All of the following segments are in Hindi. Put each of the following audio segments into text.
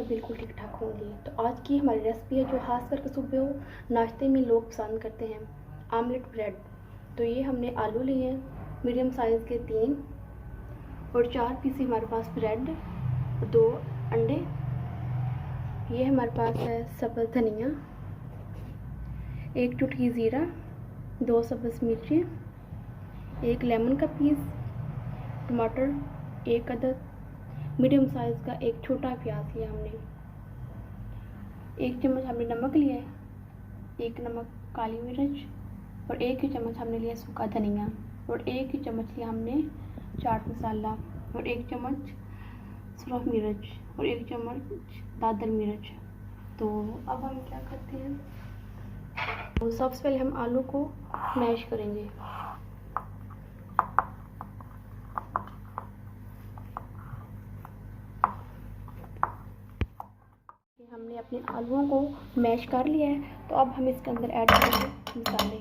बिल्कुल ठीक ठाक होंगी। तो आज की हमारी रेसिपी है जो खास करके सुबह नाश्ते में लोग पसंद करते हैं, आमलेट ब्रेड। तो ये हमने आलू लिए हैं मीडियम साइज़ के 3 और 4 पीस हमारे पास ब्रेड, 2 अंडे, ये हमारे पास है सब्ज़ धनिया, 1 चुटकी ज़ीरा, 2 सब्ज़ मिर्ची, 1 लेमन का पीस, टमाटर 1 अदद, मीडियम साइज़ का 1 छोटा प्याज लिया हमने, 1 चम्मच हमने नमक लिया है, 1 नमक काली मिर्च और 1 ही चम्मच हमने लिया सूखा धनिया और 1 ही चम्मच लिया हमने चाट मसाला और 1 चम्मच सुरख मिर्च और 1 चम्मच दादर मिर्च। तो अब हम क्या करते हैं, तो सबसे पहले हम आलू को मैश करेंगे। हमने अपने आलूओं को मैश कर लिया है, तो अब हम इसके अंदर ऐड करेंगे मसाले।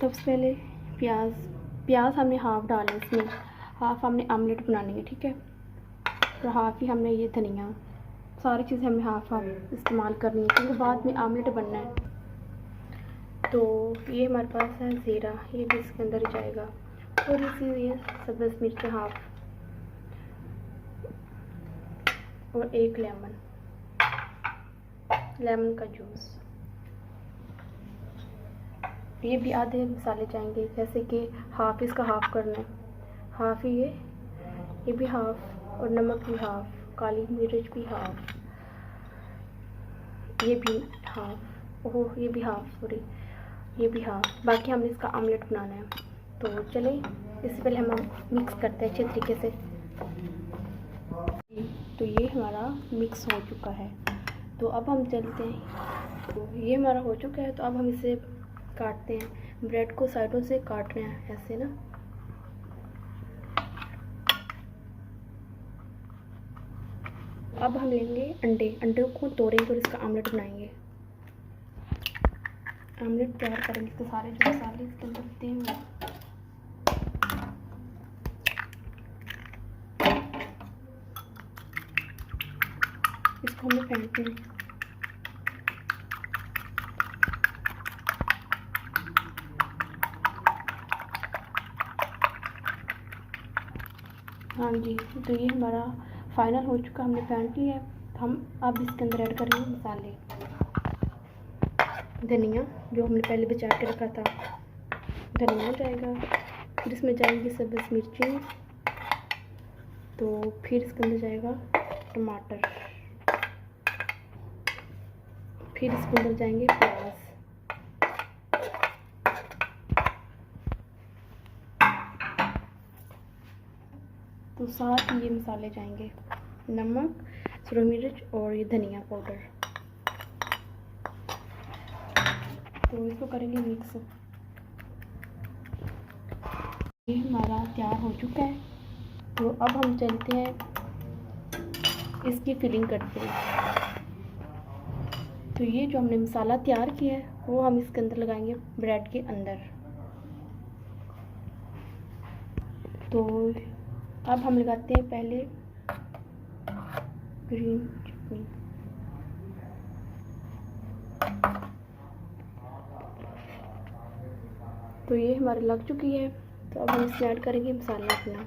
सबसे पहले प्याज हमने हाफ डाले, इसमें हाफ हमने आमलेट बनानी है, ठीक है। और हाफ ही हमने ये धनिया, सारी चीज़ें हमें हाफ इस्तेमाल करनी है क्योंकि बाद में आमलेट बनना है। तो ये हमारे पास है ज़ीरा, ये भी इसके अंदर ही जाएगा, और इसी ये सब्ज़ मिर्च हाफ और 1 लेमन का जूस। ये भी आधे मसाले जाएंगे, जैसे कि हाफ इसका हाफ करना है, हाफ ही ये भी हाफ, और नमक भी हाफ, काली मिर्च भी हाफ, ये भी हाफ, ओह ये भी हाफ, सॉरी ये भी हाफ। बाकी हमने इसका आमलेट बनाना है। तो चले इससे पहले हम मिक्स करते हैं अच्छे तरीके से। तो ये हमारा मिक्स हो चुका है, तो अब हम चलते हैं। तो ये हमारा हो चुका है, तो अब हम इसे काटते हैं। ब्रेड को साइडों से काट रहे हैं ऐसे ना। अब हम लेंगे अंडे को तोड़ेंगे और इसका आमलेट बनाएंगे। आमलेट तैयार करेंगे, तो सारे जो मसाले इसके अंदर होते हैं इसको हमें फेंटना है। हाँ जी, तो ये हमारा फाइनल हो चुका, हमने फेंट लिया है। तो हम अब इसके अंदर ऐड करेंगे मसाले। धनिया जो हमने पहले बचा के रखा था, धनिया जाएगा, फिर इसमें जाएंगी सब्ज़ मिर्ची, तो फिर इसके अंदर जाएगा टमाटर, फिर इसके अंदर जाएंगे प्याज, तो साथ ही ये मसाले जाएंगे, नमक, सुरख मिर्च और ये धनिया पाउडर। तो इसको करेंगे मिक्स। ये हमारा तैयार हो चुका है, तो अब हम चलते हैं इसकी फिलिंग करते हैं। तो ये जो हमने मसाला तैयार किया है वो हम इसके अंदर लगाएंगे ब्रेड के अंदर। तो अब हम लगाते हैं पहले ग्रीन चटनी। तो ये हमारी लग चुकी है, तो अब हम इसमें ऐड करेंगे मसाला अपना।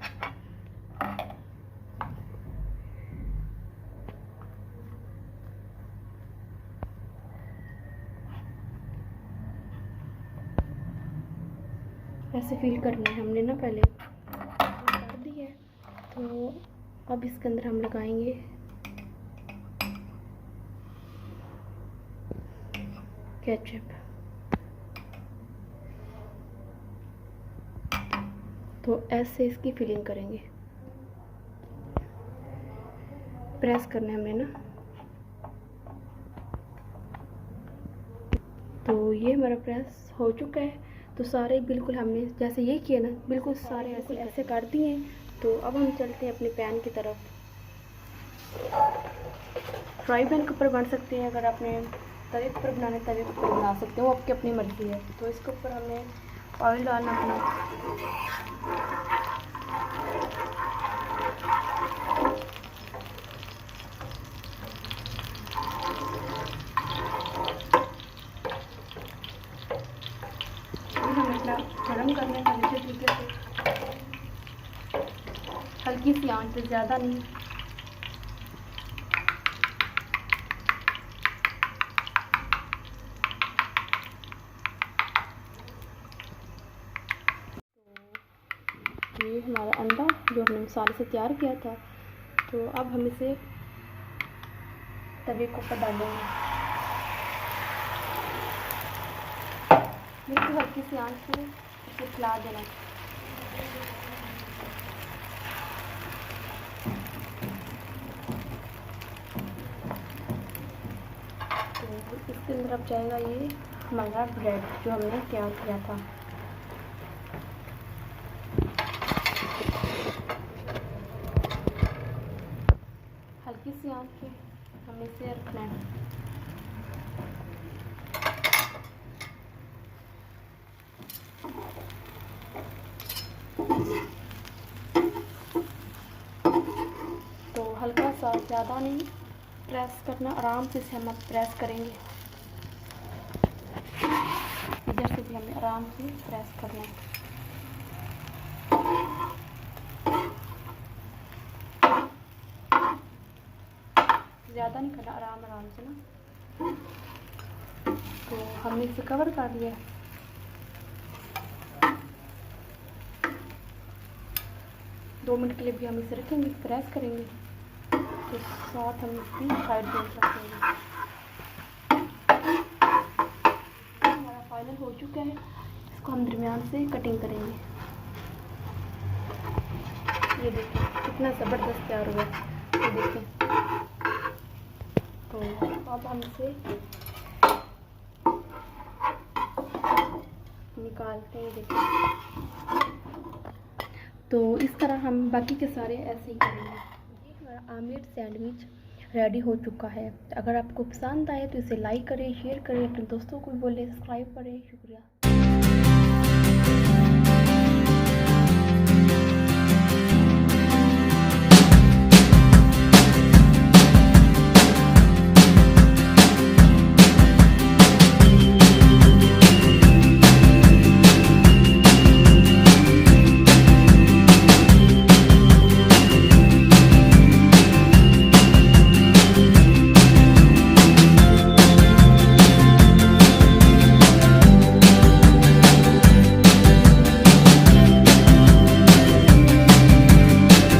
ऐसे फिल करना है हमने ना, पहले कर दी है। तो अब इसके अंदर हम लगाएंगे केचप। तो ऐसे इसकी फिलिंग करेंगे, प्रेस करना है हमने ना। तो ये हमारा प्रेस हो चुका है। तो सारे बिल्कुल हमने जैसे ये किया ना, बिल्कुल सारे ऐसे काट दिए हैं। तो अब हम चलते हैं अपने पैन की तरफ। फ्राई पैन के ऊपर बन सकते हैं, अगर आपने तवे के ऊपर बनाने तवे के ऊपर बना सकते हो, आपकी अपनी मर्ज़ी है। तो इसके ऊपर हमने ऑयल डालना अपना, हम अपना गरम कर लेंगे अच्छे तरीके से, हल्की सी आंच पे, ज़्यादा नहीं। ये हमारा अंडा जो हमने मसाले से तैयार किया था, तो अब हम इसे तवे को ऊपर डालेंगे। बिल्कुल हल्की सी आंच पे इसे फैला देना। तो इसके अंदर अब जाएगा ये हमारा ब्रेड जो हमने तैयार किया था। हल्की सी आंच पे हमें इसे रखना है। तो हल्का सा, ज़्यादा नहीं प्रेस करना, आराम से इसे हम अब प्रेस करेंगे। इधर से भी हमें आराम से प्रेस करना है। ज़्यादा नहीं करना, आराम से ना। तो हमने इसे कवर कर लिया। दो मिनट के लिए भी हम इसे रखेंगे, प्रेस करेंगे, तो साथ हम इसकी साइड पे रखेंगे। हमारा फाइनल हो चुका है। इसको हम दरमियान से कटिंग करेंगे। ये देखिए कितना ज़बरदस्त तैयार हुआ है, ये देखिए। तो अब हम इसे निकालते हैं, देखिए। तो इस तरह हम बाकी के सारे ऐसे ही करेंगे। ये हमारा आमलेट सैंडविच रेडी हो चुका है। अगर आपको पसंद आए तो इसे लाइक करें, शेयर करें, अपने दोस्तों को भी बोलें, सब्सक्राइब करें। शुक्रिया।